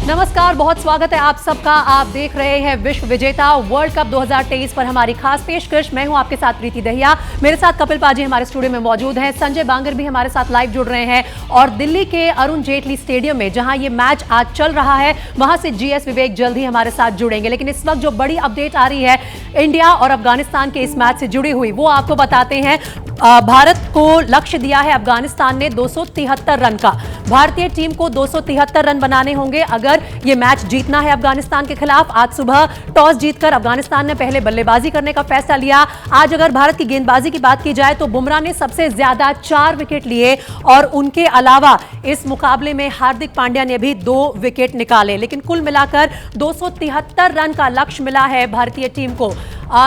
नमस्कार, बहुत स्वागत है आप सबका। आप देख रहे हैं विश्व विजेता वर्ल्ड कप 2023 पर हमारी खास पेशकश। मैं हूं आपके साथ प्रीति दहिया, मेरे साथ कपिल पाजी हमारे स्टूडियो में मौजूद हैं, संजय बांगर भी हमारे साथ लाइव जुड़ रहे हैं और दिल्ली के अरुण जेटली स्टेडियम में जहां ये मैच आज चल रहा है वहां से जीएस विवेक जल्द ही हमारे साथ जुड़ेंगे। लेकिन इस वक्त जो बड़ी अपडेट आ रही है इंडिया और अफगानिस्तान के इस मैच से जुड़ी हुई, वो आपको बताते हैं। भारत को लक्ष्य दिया है अफगानिस्तान ने 273 रन का। भारतीय टीम को 273 रन बनाने होंगे अगर ये मैच जीतना है अफगानिस्तान के खिलाफ। आज सुबह टॉस जीतकर अफगानिस्तान ने पहले बल्लेबाजी करने का फैसला लिया। आज अगर भारत की गेंदबाजी की बात की जाए तो बुमराह ने सबसे ज्यादा 4 विकेट लिए और उनके अलावा इस मुकाबले में हार्दिक पांड्या ने भी 2 विकेट निकाले। लेकिन कुल मिलाकर 273 रन का लक्ष्य मिला है भारतीय टीम को।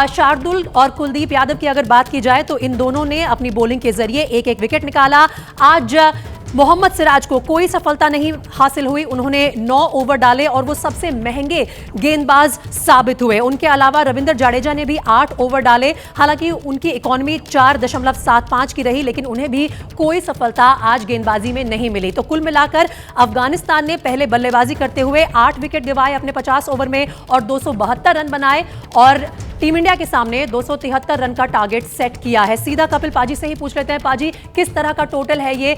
शार्दुल और कुलदीप यादव की अगर बात की जाए तो इन दोनों ने अपनी बॉलिंग के जरिए एक एक विकेट निकाला। आज मोहम्मद सिराज को कोई सफलता नहीं हासिल हुई, उन्होंने 9 ओवर डाले और वो सबसे महंगे गेंदबाज साबित हुए। उनके अलावा रविंद्र जडेजा ने भी 8 ओवर डाले, हालांकि उनकी इकॉनमी 4.75 की रही, लेकिन उन्हें भी कोई सफलता आज गेंदबाजी में नहीं मिली। तो कुल मिलाकर अफगानिस्तान ने पहले बल्लेबाजी करते हुए 8 विकेट गिरवाए अपने 50 ओवर में और 272 रन बनाए और टीम इंडिया के सामने 273 रन का टारगेट सेट किया है। सीधा कपिल पाजी से ही पूछ लेते हैं, पाजी किस तरह का टोटल है ये?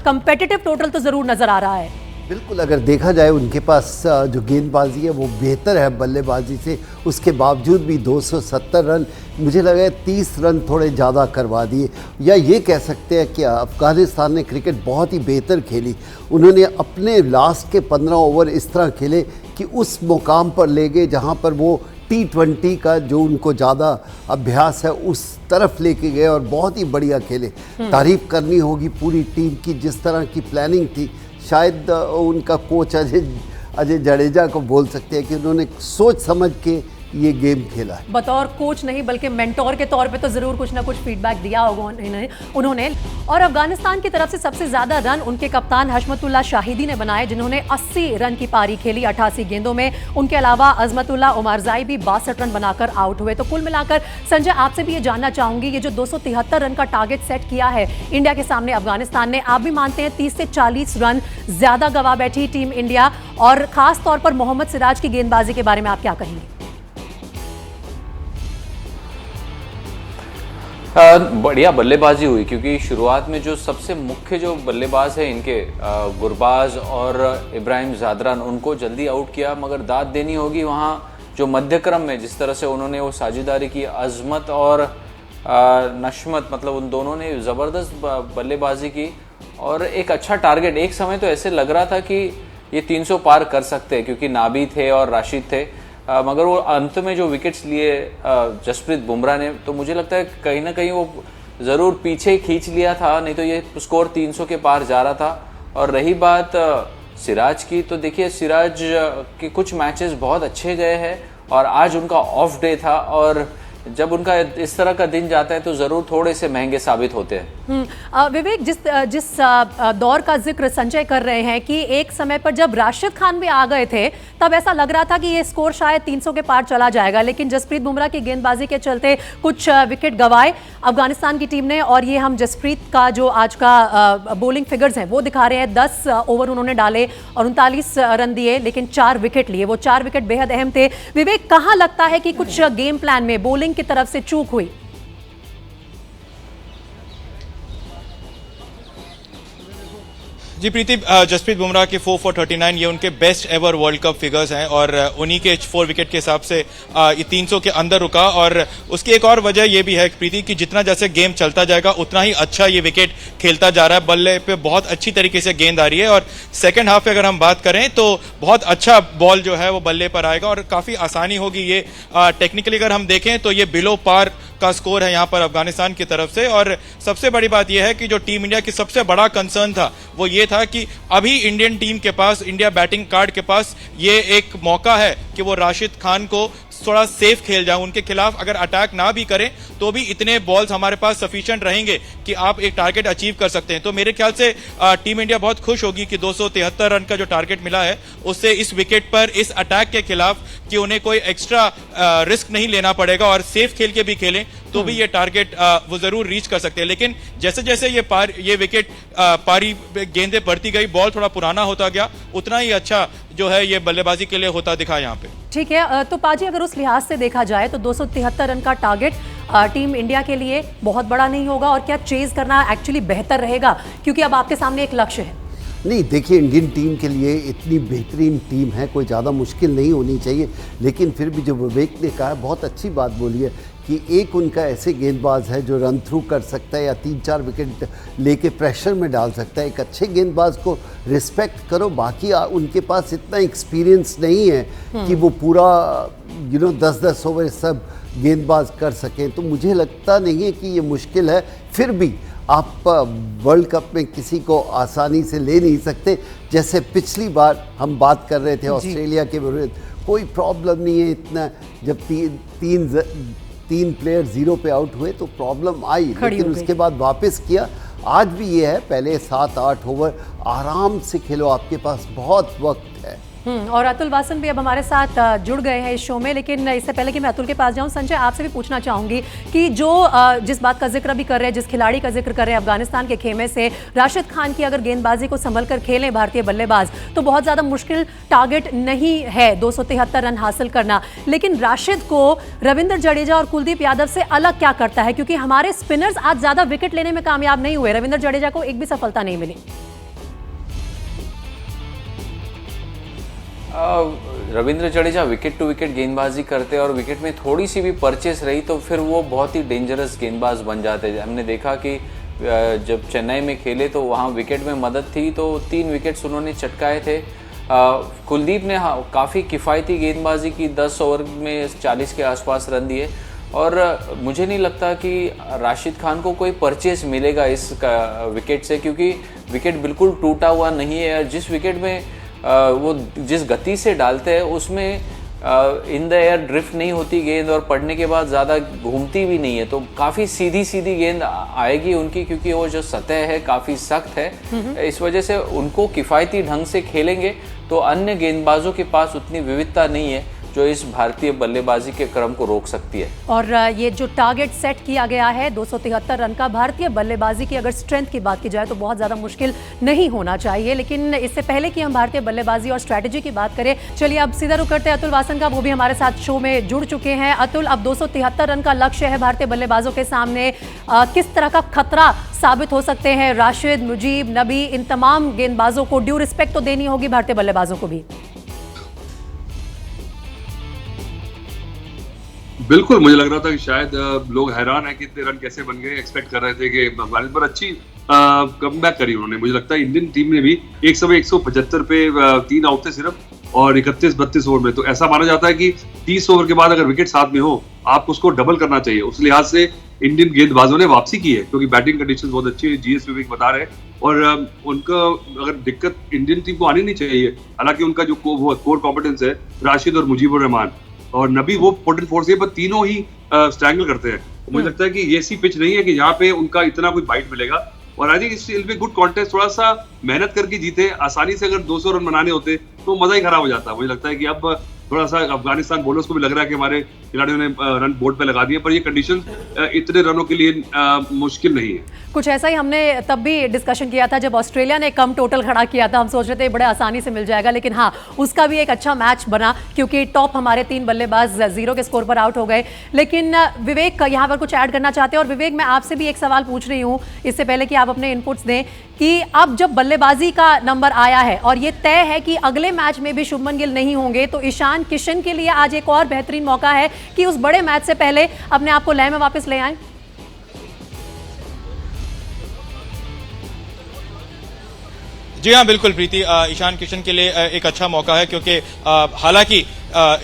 कंपेटिटिव टोटल तो जरूर नजर आ रहा है। बिल्कुल, अगर देखा जाए उनके पास जो गेंदबाजी है वो बेहतर है बल्लेबाजी से, उसके बावजूद भी 270 रन, मुझे लगा 30 रन थोड़े ज़्यादा करवा दिए। या ये कह सकते हैं कि अफ़गानिस्तान ने क्रिकेट बहुत ही बेहतर खेली। उन्होंने अपने लास्ट के 15 ओवर इस तरह खेले कि उस मुकाम पर ले गए जहाँ पर वो T20 का जो उनको ज़्यादा अभ्यास है उस तरफ लेके गए और बहुत ही बढ़िया खेले। तारीफ करनी होगी पूरी टीम की, जिस तरह की प्लानिंग थी। शायद उनका कोच अजय जडेजा को बोल सकते हैं कि उन्होंने सोच समझ के ये गेम खेला है। बतौर कोच नहीं बल्कि मेंटोर के तौर पे तो जरूर कुछ ना कुछ फीडबैक दिया होगा उन्होंने। और अफगानिस्तान की तरफ से सबसे ज्यादा रन उनके कप्तान हशमतुल्लाह शाहिदी ने बनाए, जिन्होंने 80 रन की पारी खेली 88 गेंदों में। उनके अलावा अजमतुल्लाह उमरजाई भी 62 रन बनाकर आउट हुए। तो कुल मिलाकर संजय, आपसे भी ये जानना चाहूंगी, ये जो 273 रन का टारगेट सेट किया है इंडिया के सामने अफगानिस्तान ने, आप भी मानते हैं 30 से 40 रन ज्यादा गंवा बैठी टीम इंडिया? और खास तौर पर मोहम्मद सिराज की गेंदबाजी के बारे में आप क्या कहेंगे? बढ़िया बल्लेबाजी हुई, क्योंकि शुरुआत में जो सबसे मुख्य जो बल्लेबाज है इनके गुरबाज और इब्राहिम ज़ादरान, उनको जल्दी आउट किया। मगर दाद देनी होगी वहाँ जो मध्यक्रम में जिस तरह से उन्होंने वो साझेदारी की, अजमत और नशमत, मतलब उन दोनों ने ज़बरदस्त बल्लेबाजी की और एक अच्छा टारगेट। एक समय तो ऐसे लग रहा था कि ये 300 पार कर सकते हैं, क्योंकि नाबी थे और राशिद थे। मगर वो अंत में जो विकेट्स लिए जसप्रीत बुमराह ने, तो मुझे लगता है कहीं ना कहीं वो ज़रूर पीछे खींच लिया था, नहीं तो ये स्कोर 300 के पार जा रहा था। और रही बात सिराज की, तो देखिए सिराज के कुछ मैचेस बहुत अच्छे गए हैं और आज उनका ऑफ डे था, और जब उनका इस तरह का दिन जाता है तो ज़रूर थोड़े से महंगे साबित होते हैं। विवेक, जिस दौर का जिक्र संजय कर रहे हैं कि एक समय पर जब राशिद खान भी आ गए थे तब ऐसा लग रहा था कि ये स्कोर शायद 300 के पार चला जाएगा, लेकिन जसप्रीत बुमराह की गेंदबाजी के चलते कुछ विकेट गंवाए अफगानिस्तान की टीम ने। और ये हम जसप्रीत का जो आज का बॉलिंग फिगर्स हैं वो दिखा रहे हैं। 10 ओवर उन्होंने डाले और 39 रन दिए, लेकिन 4 विकेट लिए। वो 4 विकेट बेहद अहम थे। विवेक, कहाँ लगता है कि कुछ गेम प्लान में बॉलिंग की तरफ से चूक हुई? जी प्रीति, जसप्रीत बुमराह के 4 for 39 ये उनके best ever world cup figures हैं और उन्हीं के 4 विकेट के हिसाब से ये 300 के अंदर रुका। और उसकी एक और वजह ये भी है प्रीति कि जितना जैसे गेम चलता जाएगा उतना ही अच्छा ये विकेट खेलता जा रहा है। बल्ले पे बहुत अच्छी तरीके से गेंद आ रही है और सेकेंड हाफ पे अगर हम बात करें तो बहुत अच्छा बॉल जो है वो बल्ले पर आएगा और काफ़ी आसानी होगी। ये टेक्निकली अगर हम देखें तो ये बिलो पार का स्कोर है यहाँ पर अफगानिस्तान की तरफ से। और सबसे बड़ी बात यह है कि जो टीम इंडिया की सबसे बड़ा कंसर्न था वो ये था कि अभी इंडियन टीम के पास, इंडिया बैटिंग कार्ड के पास ये एक मौका है कि वो राशिद खान को थोड़ा सेफ खेल जाए। उनके खिलाफ अगर अटैक ना भी करें तो भी इतने बॉल्स हमारे पास सफिशिएंट रहेंगे कि आप एक टारगेट अचीव कर सकते हैं। तो मेरे ख्याल से टीम इंडिया बहुत खुश होगी कि 273 रन का जो टारगेट मिला है उससे इस विकेट पर, इस अटैक के खिलाफ, कि उन्हें कोई एक्स्ट्रा रिस्क नहीं लेना पड़ेगा और सेफ खेल के भी खेलें तो भी ये टारगेट वो जरूर रीच कर सकते हैं। लेकिन जैसे जैसे ये विकेट पारी गेंदें बढ़ती गई, बॉल थोड़ा पुराना होता गया, उतना ही अच्छा जो है ये बल्लेबाजी के लिए होता दिखा यहाँ पे। ठीक है, तो पाजी अगर उस लिहाज से देखा जाए तो 273 रन का टारगेट टीम इंडिया के लिए बहुत बड़ा नहीं होगा, और क्या चेज करना एक्चुअली बेहतर रहेगा क्योंकि अब आपके सामने एक लक्ष्य है? नहीं, देखिए इंडियन टीम के लिए इतनी बेहतरीन टीम है, कोई ज़्यादा मुश्किल नहीं होनी चाहिए। लेकिन फिर भी जो विवेक ने कहा है, बहुत अच्छी बात बोली है कि एक उनका ऐसे गेंदबाज है जो रन थ्रू कर सकता है या 3-4 विकेट लेके प्रेशर में डाल सकता है। एक अच्छे गेंदबाज को रिस्पेक्ट करो। बाकी उनके पास इतना एक्सपीरियंस नहीं है कि वो पूरा 10-10 ओवर सब गेंदबाज कर सकें। तो मुझे लगता नहीं है कि ये मुश्किल है। फिर भी आप वर्ल्ड कप में किसी को आसानी से ले नहीं सकते। जैसे पिछली बार हम बात कर रहे थे ऑस्ट्रेलिया के विरुद्ध, कोई प्रॉब्लम नहीं है इतना। जब तीन प्लेयर 0 पे आउट हुए तो प्रॉब्लम आई, लेकिन उसके बाद वापस किया। आज भी ये है, पहले 7-8 ओवर आराम से खेलो, आपके पास बहुत वक्त है। और अतुल वासन भी अब हमारे साथ जुड़ गए हैं इस शो में। लेकिन इससे पहले कि मैं अतुल के पास जाऊं, संजय आपसे भी पूछना चाहूंगी कि जो जिस बात का जिक्र भी कर रहे हैं, जिस खिलाड़ी का जिक्र कर रहे हैं अफगानिस्तान के खेमे से, राशिद खान की अगर गेंदबाजी को संभल कर खेलें भारतीय बल्लेबाज तो बहुत ज़्यादा मुश्किल टारगेट नहीं है 273 रन हासिल करना। लेकिन राशिद को रविंद्र जडेजा और कुलदीप यादव से अलग क्या करता है? क्योंकि हमारे स्पिनर्स आज ज़्यादा विकेट लेने में कामयाब नहीं हुए, रविंद्र जडेजा को एक भी सफलता नहीं मिली। Ravindra Jadeja wicket to wicket गेंदबाजी करते और विकेट में थोड़ी सी भी परचेस रही तो फिर वो बहुत ही डेंजरस गेंदबाज बन जाते। हमने देखा कि जब चेन्नई में खेले तो वहाँ विकेट में मदद थी तो 3 विकेट्स उन्होंने चटकाए थे। कुलदीप ने काफ़ी किफ़ायती गेंदबाजी की, 10 ओवर में 40 के आसपास रन दिए। और मुझे नहीं लगता कि राशिद खान को कोई परचेस मिलेगा इस विकेट से, क्योंकि विकेट बिल्कुल टूटा हुआ नहीं है। जिस विकेट में वो जिस गति से डालते हैं उसमें इन द एयर ड्रिफ्ट नहीं होती गेंद, और पड़ने के बाद ज़्यादा घूमती भी नहीं है। तो काफ़ी सीधी सीधी गेंद आएगी उनकी, क्योंकि वो जो सतह है काफ़ी सख्त है। इस वजह से उनको किफ़ायती ढंग से खेलेंगे तो अन्य गेंदबाजों के पास उतनी विविधता नहीं है जो इस भारतीय बल्लेबाजी के क्रम को रोक सकती है। और ये जो टारगेट सेट किया गया है 273 रन का, भारतीय बल्लेबाजी की अगर स्ट्रेंथ की बात की जाए तो बहुत ज़्यादा मुश्किल नहीं होना चाहिए। लेकिन इससे पहले कि हम भारतीय बल्लेबाजी और स्ट्रैटेजी की बात करें, चलिए अब सीधा रुक करते हैं अतुल वासन का। वो भी हमारे साथ शो में जुड़ चुके हैं। अतुल, अब 273 रन का लक्ष्य है भारतीय बल्लेबाजों के सामने, किस तरह का खतरा साबित हो सकते हैं? राशिद, मुजीब, नबी, इन तमाम गेंदबाजों को ड्यू रिस्पेक्ट तो देनी होगी भारतीय बल्लेबाजों को भी। बिल्कुल, मुझे लग रहा था कि शायद लोग हैरान हैं कि इतने रन कैसे बन गए। एक्सपेक्ट कर रहे थे कि अफगानिस्तान पर अच्छी कमबैक करी उन्होंने। मुझे लगता है इंडियन टीम ने भी एक समय 175 पे 3 आउट थे सिर्फ, और 31-32 ओवर में। तो ऐसा माना जाता है कि 30 ओवर के बाद अगर विकेट साथ में हो आपको उसको डबल करना चाहिए। उस लिहाज से इंडियन गेंदबाजों ने वापसी की है, क्योंकि बैटिंग कंडीशन बहुत अच्छी है, जीएस विवेक बता रहे हैं। और उनका अगर दिक्कत इंडियन टीम को आनी नहीं चाहिए। हालांकि उनका जो कोर कॉम्पिटेंस है राशिद और मुजीबुर रहमान और नबी, वो पोटेंट फोर्स है, पर तीनों ही स्ट्रैंगल करते हैं। मुझे लगता है कि ये ऐसी पिच नहीं है कि यहाँ पे उनका इतना कोई बाइट मिलेगा। और आई थिंक इस विल बी गुड कॉन्टेस्ट। थोड़ा सा मेहनत करके जीते, आसानी से अगर 200 रन बनाने होते तो मजा ही खराब हो जाता। मुझे लगता है कि अब थोड़ा सा अफगानिस्तान बॉलर्स को भी लग रहा है कि हमारे खिलाड़ियों ने रन बोर्ड पे लगा दिए, पर ये कंडीशन इतने रनों के लिए मुश्किल नहीं है। कुछ ऐसा ही हमने तब भी डिस्कशन किया था जब ऑस्ट्रेलिया ने कम टोटल खड़ा किया था। हम सोच रहे थे बड़े आसानी से मिल जाएगा, लेकिन हाँ, उसका भी एक अच्छा मैच बना क्योंकि टॉप हमारे 3 बल्लेबाज 0 के स्कोर पर आउट हो गए। लेकिन विवेक यहाँ पर कुछ ऐड करना चाहते हैं। और विवेक, मैं आपसे भी एक सवाल पूछ रही हूँ इससे पहले कि आप अपने इनपुट्स दें, कि अब जब बल्लेबाजी का नंबर आया है और ये तय है कि अगले मैच में भी शुभमन गिल नहीं होंगे, तो ईशान किशन के लिए आज एक और बेहतरीन मौका है कि उस बड़े मैच से पहले अपने आप को लय में वापस ले आएं। जी हाँ, बिल्कुल प्रीति, ईशान किशन के लिए एक अच्छा मौका है, क्योंकि हालांकि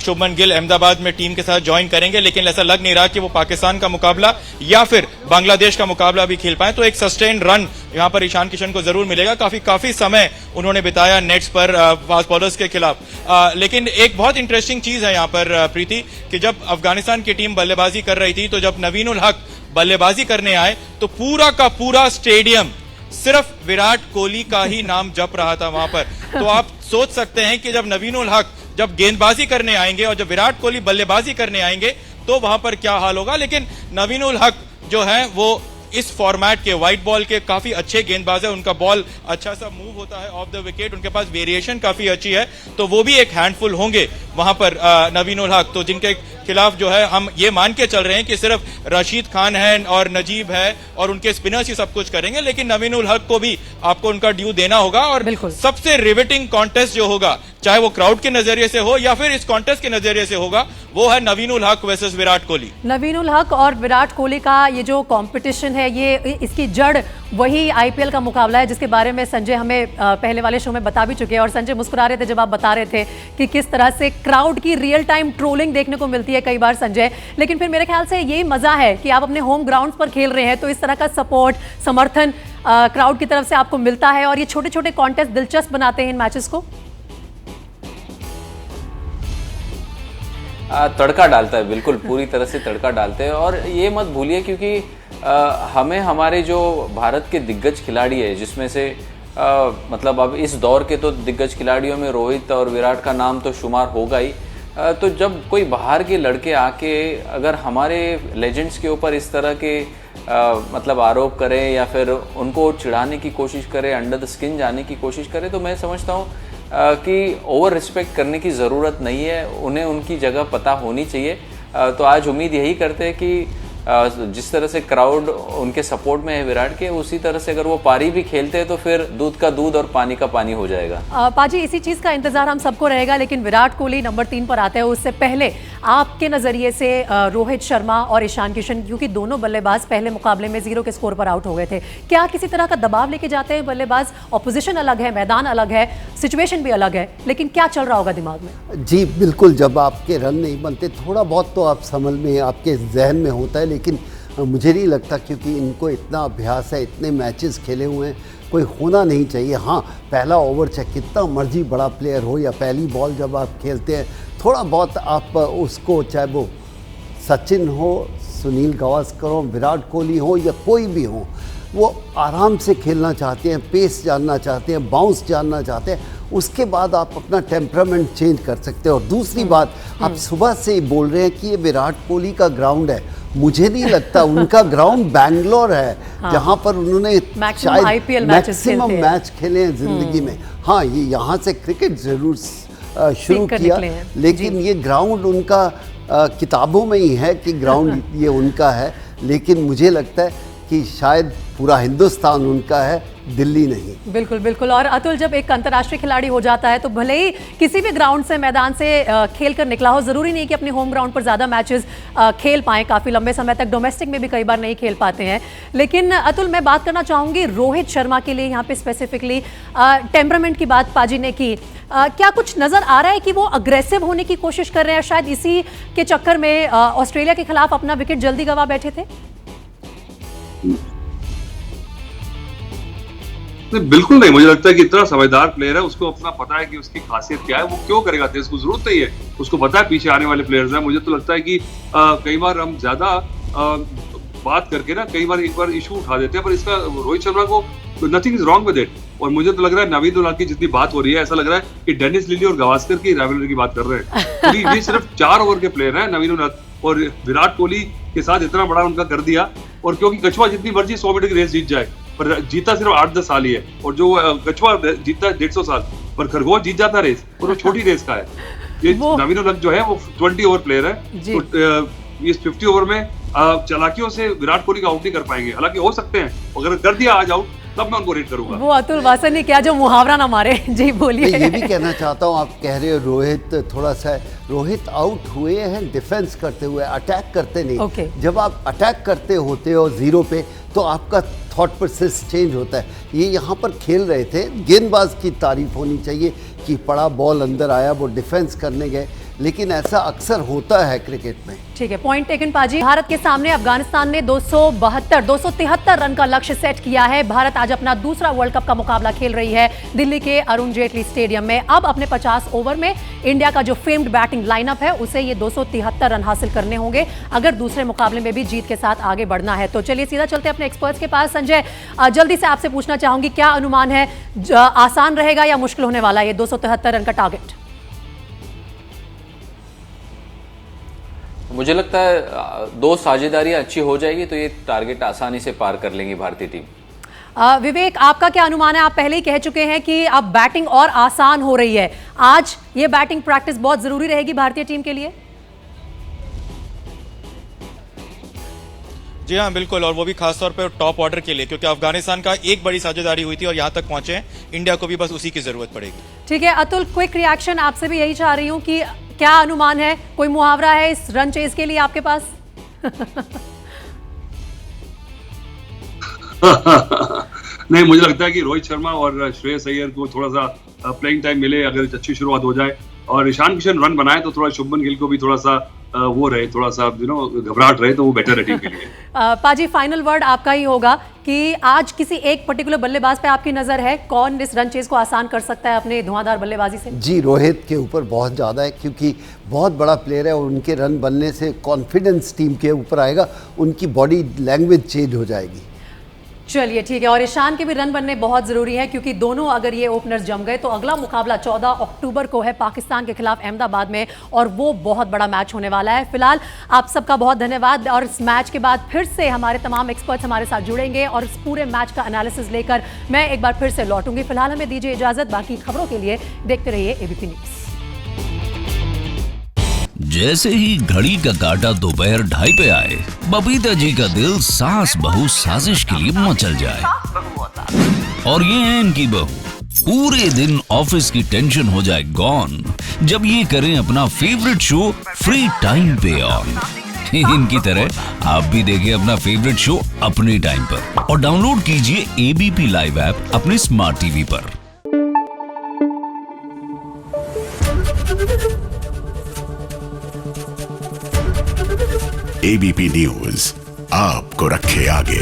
शुभमन गिल अहमदाबाद में टीम के साथ ज्वाइन करेंगे, लेकिन ऐसा लग नहीं रहा कि वो पाकिस्तान का मुकाबला या फिर बांग्लादेश का मुकाबला भी खेल पाए। तो एक सस्टेन रन यहाँ पर ईशान किशन को जरूर मिलेगा। काफी समय उन्होंने बिताया नेट्स पर फास्ट बॉलर्स के खिलाफ। लेकिन एक बहुत इंटरेस्टिंग चीज है यहाँ पर प्रीति, कि जब अफगानिस्तान की टीम बल्लेबाजी कर रही थी तो जब नवीन उल हक बल्लेबाजी करने आए तो पूरा का पूरा स्टेडियम सिर्फ विराट कोहली का ही नाम जप रहा था वहां पर। तो आप सोच सकते हैं कि जब नवीन उल हक जब गेंदबाजी करने आएंगे और जब विराट कोहली बल्लेबाजी करने आएंगे तो वहां पर क्या हाल होगा। लेकिन नवीन उल हक जो है वो इस फॉर्मेट के व्हाइट बॉल के काफी अच्छे गेंदबाज है, उनका बॉल अच्छा सा मूव होता है ऑफ द विकेट, उनके पास वेरिएशन काफी अच्छी है, तो वो भी एक हैंडफुल होंगे वहां पर नवीन उल हक, तो जिनके खिलाफ जो है हम ये मान के चल रहे हैं कि सिर्फ रशीद खान है और नजीब है और उनके स्पिनर्स ही सब कुछ करेंगे, लेकिन नवीन उल हक को भी आपको उनका ड्यू देना होगा। और सबसे रिवेटिंग कॉन्टेस्ट जो होगा, चाहे वो क्राउड के नजरिए से हो या फिर इस कॉन्टेस्ट के नजरिए से होगा, वो है नवीन उल हक वर्सेस विराट कोहली। नवीन उल हक और विराट कोहली का ये जो कंपटीशन है, ये इसकी जड़ वही आईपीएल का मुकाबला है, जिसके बारे में संजय हमें पहले वाले शो में बता भी चुके हैं। और संजय मुस्कुरा रहे थे जब आप बता रहे थे कि किस तरह से क्राउड की रियल टाइम ट्रोलिंग देखने को मिलती है कई बार संजय, लेकिन फिर मेरे ख्याल से यही मजा है कि आप अपने होम ग्राउंड्स पर खेल रहे हैं, तो इस तरह का सपोर्ट, समर्थन क्राउड की तरफ से आपको मिलता है और ये छोटे छोटे कॉन्टेस्ट दिलचस्प बनाते हैं इन मैचेस को। तड़का डालता है, बिल्कुल पूरी तरह से तड़का डालते हैं। और ये मत भूलिए क्योंकि हमें हमारे जो भारत के दिग्गज खिलाड़ी है, जिसमें से मतलब अब इस दौर के तो दिग्गज खिलाड़ियों में रोहित और विराट का नाम तो शुमार होगा ही, तो जब कोई बाहर के लड़के आके अगर हमारे लेजेंड्स के ऊपर इस तरह के मतलब आरोप करें या फिर उनको चिढ़ाने की कोशिश करें, अंडर द स्किन जाने की कोशिश करें, तो मैं समझता हूँ कि ओवर रिस्पेक्ट करने की ज़रूरत नहीं है, उन्हें उनकी जगह पता होनी चाहिए। तो आज उम्मीद यही करते हैं कि जिस तरह से क्राउड उनके सपोर्ट में है विराट के, उसी तरह से अगर वो पारी भी खेलते हैं तो फिर दूध का दूध और पानी का पानी हो जाएगा। पाजी, इसी चीज़ का इंतजार हम सबको रहेगा, लेकिन विराट कोहली नंबर 3 पर आते हैं उससे पहले आपके नज़रिए से रोहित शर्मा और ईशान किशन, क्योंकि दोनों बल्लेबाज पहले मुकाबले में 0 के स्कोर पर आउट हो गए थे, क्या किसी तरह का दबाव लेके जाते हैं बल्लेबाज? ऑपोजिशन अलग है, मैदान अलग है, सिचुएशन भी अलग है, लेकिन क्या चल रहा होगा दिमाग में? जी बिल्कुल, जब आपके रन नहीं बनते थोड़ा बहुत तो आप समझ में, आपके जहन में होता है, लेकिन मुझे नहीं लगता, क्योंकि इनको इतना अभ्यास है, इतने मैचेस खेले हुए हैं, कोई होना नहीं चाहिए। हाँ, पहला ओवर चाहे कितना मर्जी बड़ा प्लेयर हो या पहली बॉल जब आप खेलते हैं, थोड़ा बहुत आप उसको, चाहे वो सचिन हो, सुनील गावस्कर हो, विराट कोहली हो या कोई भी हो, वो आराम से खेलना चाहते हैं, पेस जानना चाहते हैं, बाउंस जानना चाहते हैं, उसके बाद आप अपना टेम्परामेंट चेंज कर सकते हैं। और दूसरी बात, आप सुबह से ही बोल रहे हैं कि ये विराट कोहली का ग्राउंड है, मुझे नहीं लगता, उनका ग्राउंड बैंगलोर है, हाँ, जहाँ पर उन्होंने शायद मैक्सिमम मैच खेले हैं जिंदगी में। हाँ, ये यहाँ से क्रिकेट जरूर शुरू किया, लेकिन ये ग्राउंड उनका किताबों में ही है कि ग्राउंड ये उनका है, लेकिन मुझे लगता है कि शायद पूरा हिंदुस्तान उनका है, दिल्ली नहीं। बिल्कुल बिल्कुल। और अतुल, जब एक अंतर्राष्ट्रीय खिलाड़ी हो जाता है तो भले ही किसी भी ग्राउंड से, मैदान से खेल कर निकला हो, जरूरी नहीं कि अपने होम ग्राउंड पर ज्यादा मैचेस खेल पाएं, काफी लंबे समय तक डोमेस्टिक में भी कई बार नहीं खेल पाते हैं। लेकिन अतुल, मैं बात करना चाहूंगी रोहित शर्मा के लिए, यहाँ पे स्पेसिफिकली टेम्परामेंट की बात पाजी ने की, क्या कुछ नजर आ रहा है कि वो अग्रेसिव होने की कोशिश कर रहे हैं? शायद इसी के चक्कर में ऑस्ट्रेलिया के खिलाफ अपना विकेट जल्दी गंवा बैठे थे। बिल्कुल नहीं, मुझे लगता है कि इतना समझदार प्लेयर है, उसको अपना पता है कि उसकी खासियत क्या है, वो क्यों करेगा तेज, उसको जरूरत नहीं है, उसको पता है पीछे आने वाले प्लेयर्स हैं। मुझे तो लगता है कि कई बार हम ज्यादा बात करके ना कई बार एक बार इशू उठा देते हैं, पर इसका रोहित शर्मा को nothing is wrong with it. और मुझे तो लग रहा है नवीन उल हक की जितनी बात हो रही है, ऐसा लग रहा है कि डेनिस लिली और गावस्कर की राइवलरी की बात कर रहे हैं। ये सिर्फ 4 ओवर के प्लेयर हैं नवीन उल हक, और विराट कोहली के साथ इतना बड़ा उनका कर दिया। और क्योंकि कछुआ जितनी मर्जी 100 मीटर की रेस जीत जाए, पर जीता सिर्फ 8-10 साल ही है, और जो कछुआ जीतता है 150 साल, पर खरगोश जीत जाता रेस, और वो छोटी रेस का है। ये नवीन उल हक जो है वो 20 ओवर प्लेयर है, तो इस 50 ओवर में चालाकियों से विराट कोहली का आउट नहीं कर पाएंगे। हालांकि हो सकते हैं, अगर कर दिया आज आउट तब मैं उनको रेट करूंगा। वो अतुल वासन ने क्या जो मुहावरा ना मारे। जी बोलिए। ये भी कहना चाहता हूँ, आप कह रहे हो रोहित थोड़ा सा, रोहित आउट हुए हैं डिफेंस करते हुए, अटैक करते नहीं। जब आप अटैक करते होते हो 0 पे, तो आपका थॉट प्रोसेस चेंज होता है। ये यहाँ पर खेल रहे थे, गेंदबाज की तारीफ होनी चाहिए कि पड़ा बॉल अंदर आया, वो डिफेंस करने गए, लेकिन ऐसा अक्सर होता है क्रिकेट में। ठीक है, पॉइंट टेकन पाजी। भारत के सामने अफगानिस्तान ने 273 रन का लक्ष्य सेट किया है। भारत आज अपना दूसरा वर्ल्ड कप का मुकाबला खेल रही है दिल्ली के अरुण जेटली स्टेडियम में। अब अपने 50 ओवर में इंडिया का जो फेम्ड बैटिंग लाइनअप है, उसे ये 273 रन हासिल करने होंगे अगर दूसरे मुकाबले में भी जीत के साथ आगे बढ़ना है। तो चलिए सीधा चलते हैं अपने एक्सपर्ट्स के पास। संजय, जल्दी से आपसे पूछना चाहूंगी, क्या अनुमान है, आसान रहेगा या मुश्किल होने वाला है ये 273 रन का टारगेट? मुझे लगता है 2 साझेदारियां अच्छी हो जाएगी तो ये टारगेट आसानी से पार कर लेंगी भारतीय टीम। विवेक, आपका क्या अनुमान है? आप पहले ही कह चुके हैं कि अब बैटिंग और आसान हो रही है। आज ये बैटिंग प्रैक्टिस बहुत जरूरी रहेगी भारतीय टीम के लिए। जी हाँ, बिल्कुल, और वो भी खासतौर पर टॉप ऑर्डर के लिए, क्योंकि अफगानिस्तान का एक बड़ी साझेदारी हुई थी और यहाँ तक पहुंचे हैं। इंडिया को भी बस उसी की जरूरत पड़ेगी। ठीक है अतुल, क्विक रिएक्शन आपसे भी यही चाह रही हूँ कि क्या अनुमान है, कोई मुहावरा है इस रन चेज के लिए आपके पास? नहीं, मुझे लगता है कि रोहित शर्मा और श्रेयस अय्यर को थोड़ा सा प्लेइंग टाइम मिले, अगर अच्छी शुरुआत हो जाए और ईशान किशन रन बनाए तो थोड़ा शुभमन गिल को भी थोड़ा सा वो रहे, थोड़ा सा घबराहट रहे, तो वो बेटर है टीम के लिए। पाजी, फाइनल वर्ड आपका ही होगा कि आज किसी एक पर्टिकुलर बल्लेबाज पे आपकी नजर है, कौन इस रन चेज को आसान कर सकता है अपने धुआंधार बल्लेबाजी से? जी, रोहित के ऊपर बहुत ज़्यादा है क्योंकि बहुत बड़ा प्लेयर है और उनके रन बनने से कॉन्फिडेंस टीम के ऊपर आएगा, उनकी बॉडी लैंग्वेज चेंज हो जाएगी। चलिए ठीक है, और ईशान के भी रन बनने बहुत जरूरी है क्योंकि दोनों अगर ये ओपनर्स जम गए तो अगला मुकाबला 14 अक्टूबर को है पाकिस्तान के खिलाफ अहमदाबाद में, और वो बहुत बड़ा मैच होने वाला है। फिलहाल आप सबका बहुत धन्यवाद, और इस मैच के बाद फिर से हमारे तमाम एक्सपर्ट्स हमारे साथ जुड़ेंगे और इस पूरे मैच का एनालिसिस लेकर मैं एक बार फिर से लौटूंगी। फिलहाल हमें दीजिए इजाजत, बाकी खबरों के लिए देखते रहिए एबीपी न्यूज। जैसे ही घड़ी का काटा दोपहर 2:30 पे आए, बबीता जी का दिल सास बहू साजिश के लिए मचल जाए। और ये है इनकी बहू, पूरे दिन ऑफिस की टेंशन हो जाए गॉन जब ये करें अपना फेवरेट शो फ्री टाइम पे ऑन। इनकी तरह आप भी देखिए अपना फेवरेट शो अपने टाइम पर और डाउनलोड कीजिए एबीपी लाइव ऐप अपने स्मार्ट टीवी पर। एबीपी न्यूज आपको रखे आगे।